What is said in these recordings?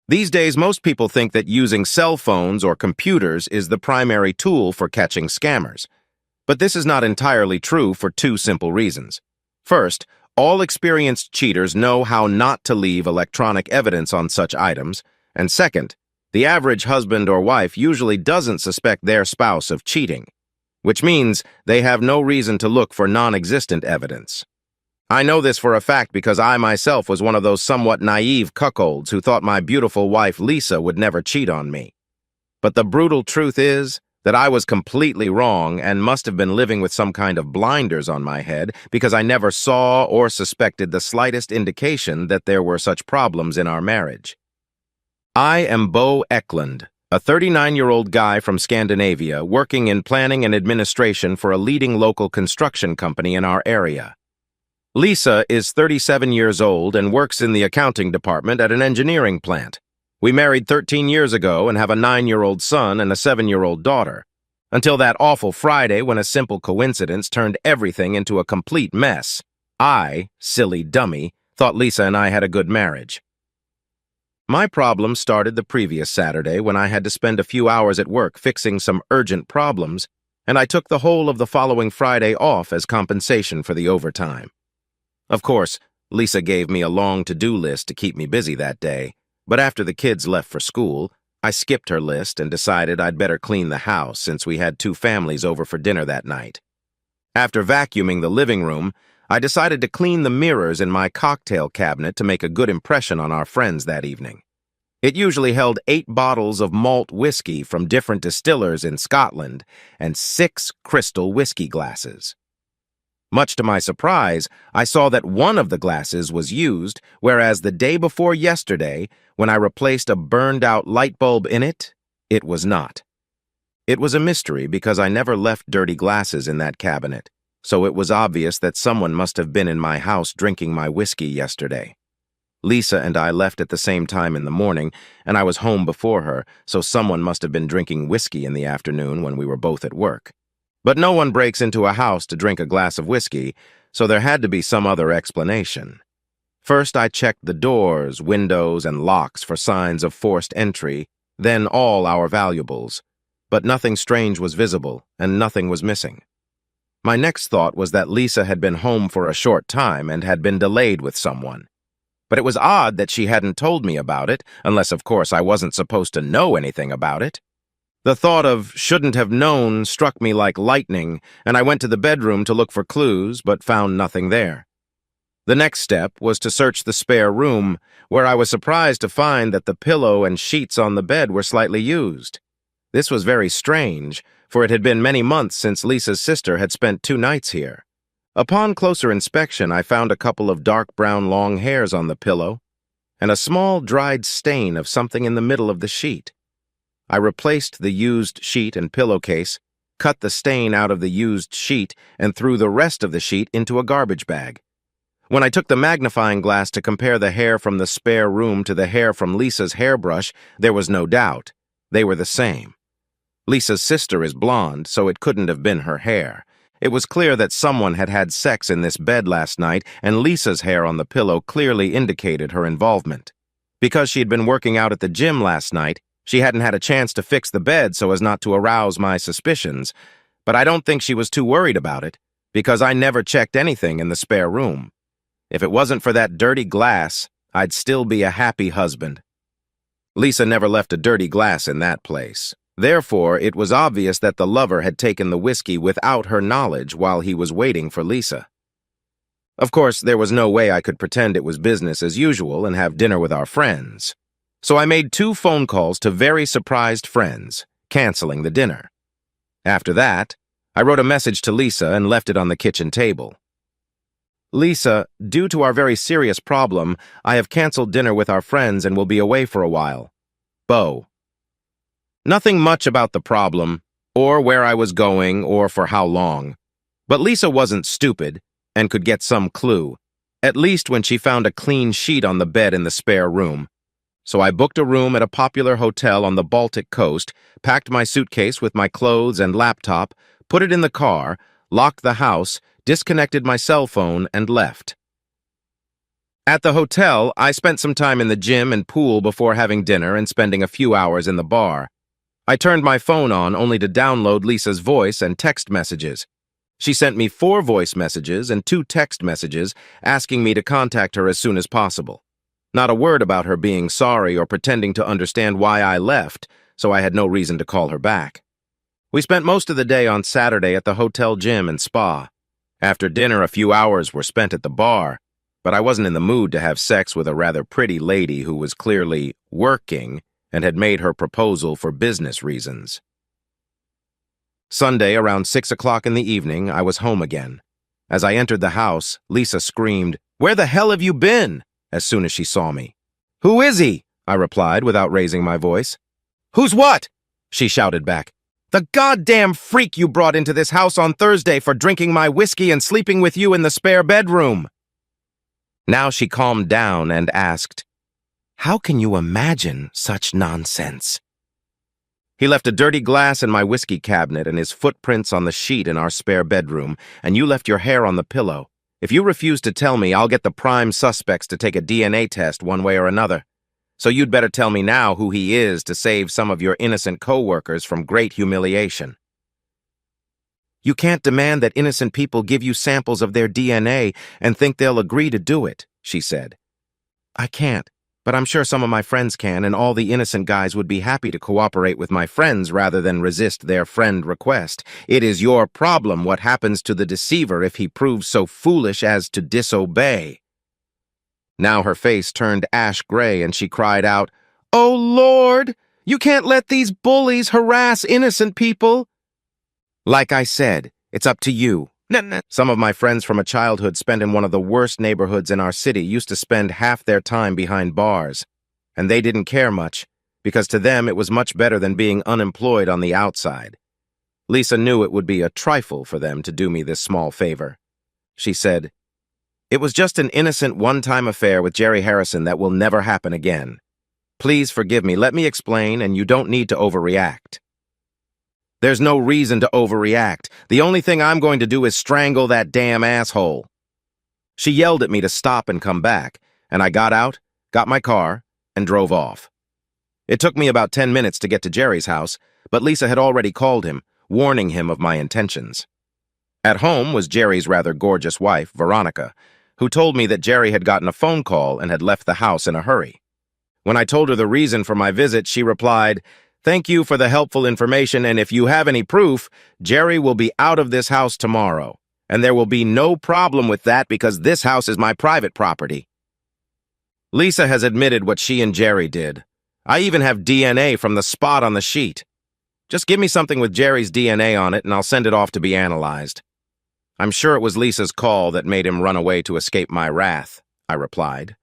These days, most people think that using cell phones or computers is the primary tool for catching scammers. But this is not entirely true for two simple reasons. First, all experienced cheaters know how not to leave electronic evidence on such items. And second, the average husband or wife usually doesn't suspect their spouse of cheating, which means they have no reason to look for non-existent evidence. I know this for a fact because I myself was one of those somewhat naive cuckolds who thought my beautiful wife Lisa would never cheat on me. But the brutal truth is that I was completely wrong and must have been living with some kind of blinders on my head because I never saw or suspected the slightest indication that there were such problems in our marriage. I am Bo Eklund, a 39-year-old guy from Scandinavia working in planning and administration for a leading local construction company in our area. Lisa is 37 years old and works in the accounting department at an engineering plant. We married 13 years ago and have a 9-year-old son and a 7-year-old daughter. Until that awful Friday when a simple coincidence turned everything into a complete mess. I, silly dummy, thought Lisa and I had a good marriage. My problem started the previous Saturday when I had to spend a few hours at work fixing some urgent problems, and I took the whole of the following Friday off as compensation for the overtime. Of course, Lisa gave me a long to-do list to keep me busy that day, but after the kids left for school, I skipped her list and decided I'd better clean the house since we had two families over for dinner that night. After vacuuming the living room, I decided to clean the mirrors in my cocktail cabinet to make a good impression on our friends that evening. It usually held 8 bottles of malt whiskey from different distillers in Scotland and 6 crystal whiskey glasses. Much to my surprise, I saw that one of the glasses was used, whereas the day before yesterday, when I replaced a burned-out light bulb in it, it was not. It was a mystery because I never left dirty glasses in that cabinet, so it was obvious that someone must have been in my house drinking my whiskey yesterday. Lisa and I left at the same time in the morning, and I was home before her, so someone must have been drinking whiskey in the afternoon when we were both at work. But no one breaks into a house to drink a glass of whiskey, so there had to be some other explanation. First, I checked the doors, windows, and locks for signs of forced entry, then all our valuables. But nothing strange was visible, and nothing was missing. My next thought was that Lisa had been home for a short time and had been delayed with someone. But it was odd that she hadn't told me about it, unless, of course, I wasn't supposed to know anything about it. The thought of shouldn't have known struck me like lightning, and I went to the bedroom to look for clues, but found nothing there. The next step was to search the spare room, where I was surprised to find that the pillow and sheets on the bed were slightly used. This was very strange, for it had been many months since Lisa's sister had spent 2 nights here. Upon closer inspection, I found a couple of dark brown long hairs on the pillow, and a small dried stain of something in the middle of the sheet. I replaced the used sheet and pillowcase, cut the stain out of the used sheet, and threw the rest of the sheet into a garbage bag. When I took the magnifying glass to compare the hair from the spare room to the hair from Lisa's hairbrush, there was no doubt. They were the same. Lisa's sister is blonde, so it couldn't have been her hair. It was clear that someone had had sex in this bed last night, and Lisa's hair on the pillow clearly indicated her involvement. Because she had been working out at the gym last night, she hadn't had a chance to fix the bed so as not to arouse my suspicions, but I don't think she was too worried about it, because I never checked anything in the spare room. If it wasn't for that dirty glass, I'd still be a happy husband. Lisa never left a dirty glass in that place. Therefore, it was obvious that the lover had taken the whiskey without her knowledge while he was waiting for Lisa. Of course, there was no way I could pretend it was business as usual and have dinner with our friends. So I made 2 phone calls to very surprised friends, canceling the dinner. After that, I wrote a message to Lisa and left it on the kitchen table. Lisa, due to our very serious problem, I have canceled dinner with our friends and will be away for a while. Bo. Nothing much about the problem, or where I was going, or for how long. But Lisa wasn't stupid and could get some clue, at least when she found a clean sheet on the bed in the spare room. So I booked a room at a popular hotel on the Baltic coast, packed my suitcase with my clothes and laptop, put it in the car, locked the house, disconnected my cell phone, and left. At the hotel, I spent some time in the gym and pool before having dinner and spending a few hours in the bar. I turned my phone on only to download Lisa's voice and text messages. She sent me 4 voice messages and 2 text messages asking me to contact her as soon as possible. Not a word about her being sorry or pretending to understand why I left, so I had no reason to call her back. We spent most of the day on Saturday at the hotel gym and spa. After dinner, a few hours were spent at the bar, but I wasn't in the mood to have sex with a rather pretty lady who was clearly working and had made her proposal for business reasons. Sunday, around 6 o'clock in the evening, I was home again. As I entered the house, Lisa screamed, "Where the hell have you been?" as soon as she saw me. "Who is he?" I replied without raising my voice. "Who's what?" she shouted back. "The goddamn freak you brought into this house on Thursday for drinking my whiskey and sleeping with you in the spare bedroom." Now she calmed down and asked, "How can you imagine such nonsense?" "He left a dirty glass in my whiskey cabinet and his footprints on the sheet in our spare bedroom, and you left your hair on the pillow. If you refuse to tell me, I'll get the prime suspects to take a DNA test one way or another. So you'd better tell me now who he is to save some of your innocent co-workers from great humiliation." "You can't demand that innocent people give you samples of their DNA and think they'll agree to do it," she said. "I can't, but I'm sure some of my friends can, and all the innocent guys would be happy to cooperate with my friends rather than resist their friend request. It is your problem what happens to the deceiver if he proves so foolish as to disobey." Now her face turned ash gray and she cried out, "Oh, Lord! You can't let these bullies harass innocent people!" "Like I said, it's up to you. Some of my friends from a childhood spent in one of the worst neighborhoods in our city used to spend half their time behind bars. And they didn't care much, because to them it was much better than being unemployed on the outside. Lisa knew it would be a trifle for them to do me this small favor. She said, "It was just an innocent one-time affair with Jerry Harrison that will never happen again. Please forgive me, let me explain, and you don't need to overreact." "There's no reason to overreact. The only thing I'm going to do is strangle that damn asshole." She yelled at me to stop and come back, and I got out, got my car, and drove off. It took me about 10 minutes to get to Jerry's house, but Lisa had already called him, warning him of my intentions. At home was Jerry's rather gorgeous wife, Veronica, who told me that Jerry had gotten a phone call and had left the house in a hurry. When I told her the reason for my visit, she replied, "Thank you for the helpful information, and if you have any proof, Jerry will be out of this house tomorrow, and there will be no problem with that because this house is my private property." Lisa has admitted what she and Jerry did. I even have DNA from the spot on the sheet. Just give me something with Jerry's DNA on it, and I'll send it off to be analyzed. "I'm sure it was Lisa's call that made him run away to escape my wrath," I replied.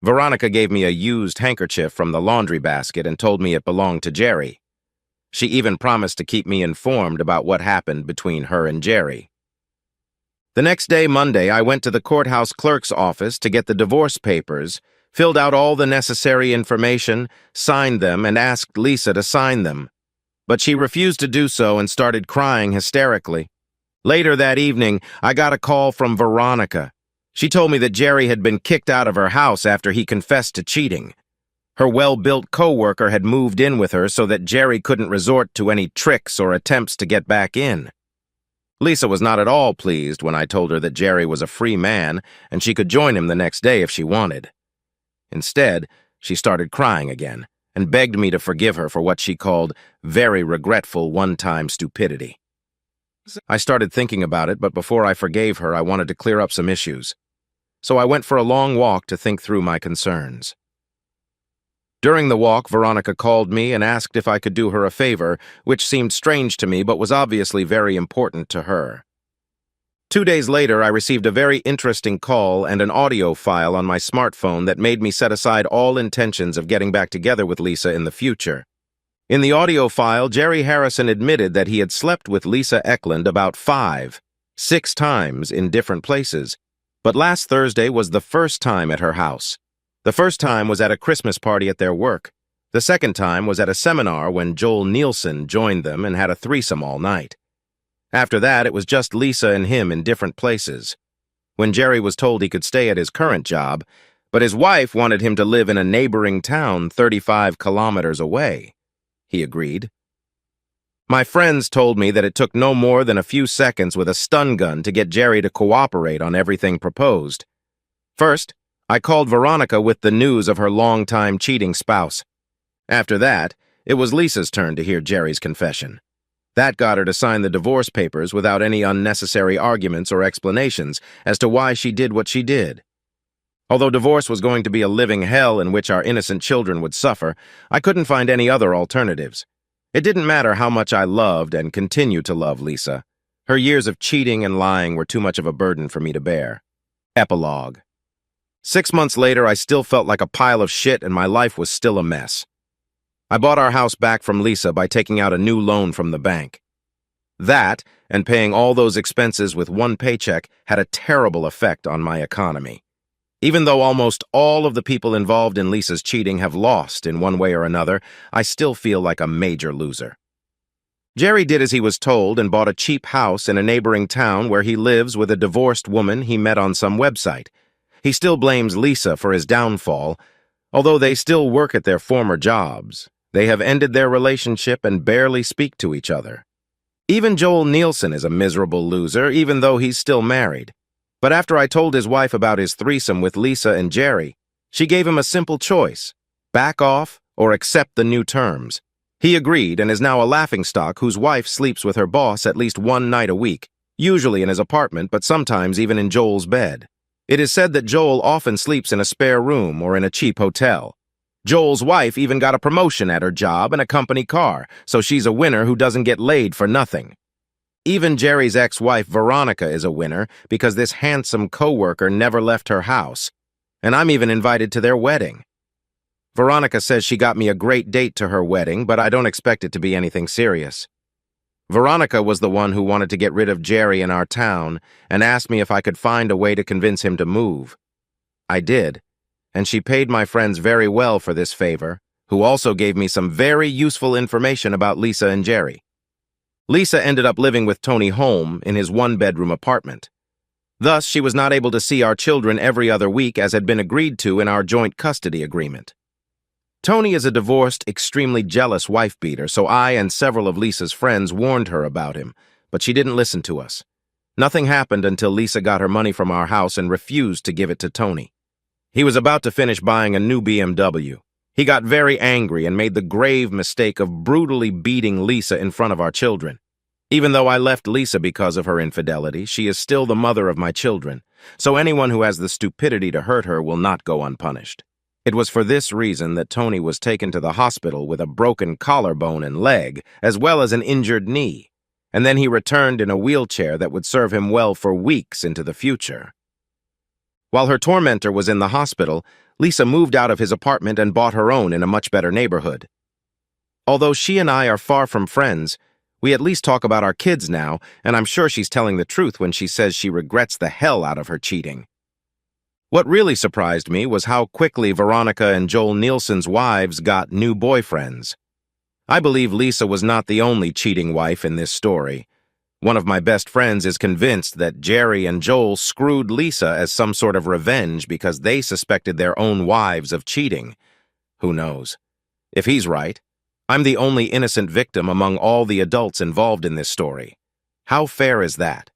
Veronica gave me a used handkerchief from the laundry basket and told me it belonged to Jerry. She even promised to keep me informed about what happened between her and Jerry. The next day, Monday, I went to the courthouse clerk's office to get the divorce papers, filled out all the necessary information, signed them, and asked Lisa to sign them. But she refused to do so and started crying hysterically. Later that evening, I got a call from Veronica. She told me that Jerry had been kicked out of her house after he confessed to cheating. Her well-built co-worker had moved in with her so that Jerry couldn't resort to any tricks or attempts to get back in. Lisa was not at all pleased when I told her that Jerry was a free man and she could join him the next day if she wanted. Instead, she started crying again and begged me to forgive her for what she called very regretful one-time stupidity. I started thinking about it, but before I forgave her, I wanted to clear up some issues. So I went for a long walk to think through my concerns. During the walk, Veronica called me and asked if I could do her a favor, which seemed strange to me but was obviously very important to her. 2 days later, I received a very interesting call and an audio file on my smartphone that made me set aside all intentions of getting back together with Lisa in the future. In the audio file, Jerry Harrison admitted that he had slept with Lisa Eklund about 6 times in different places, but last Thursday was the first time at her house. The first time was at a Christmas party at their work. The second time was at a seminar when Joel Nielsen joined them and had a threesome all night. After that, it was just Lisa and him in different places. when Jerry was told he could stay at his current job, but his wife wanted him to live in a neighboring town 35 kilometers away. He agreed. My friends told me that it took no more than a few seconds with a stun gun to get Jerry to cooperate on everything proposed. First, I called Veronica with the news of her longtime cheating spouse. After that, it was Lisa's turn to hear Jerry's confession. That got her to sign the divorce papers without any unnecessary arguments or explanations as to why she did what she did. Although divorce was going to be a living hell in which our innocent children would suffer, I couldn't find any other alternatives. It didn't matter how much I loved and continue to love Lisa. Her years of cheating and lying were too much of a burden for me to bear. Epilogue. 6 months later, I still felt like a pile of shit and my life was still a mess. I bought our house back from Lisa by taking out a new loan from the bank. That, and paying all those expenses with one paycheck, had a terrible effect on my economy. Even though almost all of the people involved in Lisa's cheating have lost in one way or another, I still feel like a major loser. Jerry did as he was told and bought a cheap house in a neighboring town where he lives with a divorced woman he met on some website. He still blames Lisa for his downfall. Although they still work at their former jobs, they have ended their relationship and barely speak to each other. Even Joel Nielsen is a miserable loser, even though he's still married. But after I told his wife about his threesome with Lisa and Jerry, she gave him a simple choice: back off or accept the new terms. He agreed and is now a laughingstock whose wife sleeps with her boss at least one night a week, usually in his apartment, but sometimes even in Joel's bed. It is said that Joel often sleeps in a spare room or in a cheap hotel. Joel's wife even got a promotion at her job and a company car, so she's a winner who doesn't get laid for nothing. Even Jerry's ex-wife, Veronica, is a winner because this handsome co-worker never left her house, and I'm even invited to their wedding. Veronica says she got me a great date to her wedding, but I don't expect it to be anything serious. Veronica was the one who wanted to get rid of Jerry in our town and asked me if I could find a way to convince him to move. I did, and she paid my friends very well for this favor, who also gave me some very useful information about Lisa and Jerry. Lisa ended up living with Tony Holm in his one-bedroom apartment. Thus, she was not able to see our children every other week as had been agreed to in our joint custody agreement. Tony is a divorced, extremely jealous wife-beater, so I and several of Lisa's friends warned her about him, but she didn't listen to us. Nothing happened until Lisa got her money from our house and refused to give it to Tony. He was about to finish buying a new BMW. He got very angry and made the grave mistake of brutally beating Lisa in front of our children. Even though I left Lisa because of her infidelity, she is still the mother of my children, so anyone who has the stupidity to hurt her will not go unpunished. It was for this reason that Tony was taken to the hospital with a broken collarbone and leg, as well as an injured knee, and then he returned in a wheelchair that would serve him well for weeks into the future. While her tormentor was in the hospital, Lisa moved out of his apartment and bought her own in a much better neighborhood. Although she and I are far from friends, we at least talk about our kids now, and I'm sure she's telling the truth when she says she regrets the hell out of her cheating. What really surprised me was how quickly Veronica and Joel Nielsen's wives got new boyfriends. I believe Lisa was not the only cheating wife in this story. One of my best friends is convinced that Jerry and Joel screwed Lisa as some sort of revenge because they suspected their own wives of cheating. Who knows? If he's right, I'm the only innocent victim among all the adults involved in this story. How fair is that?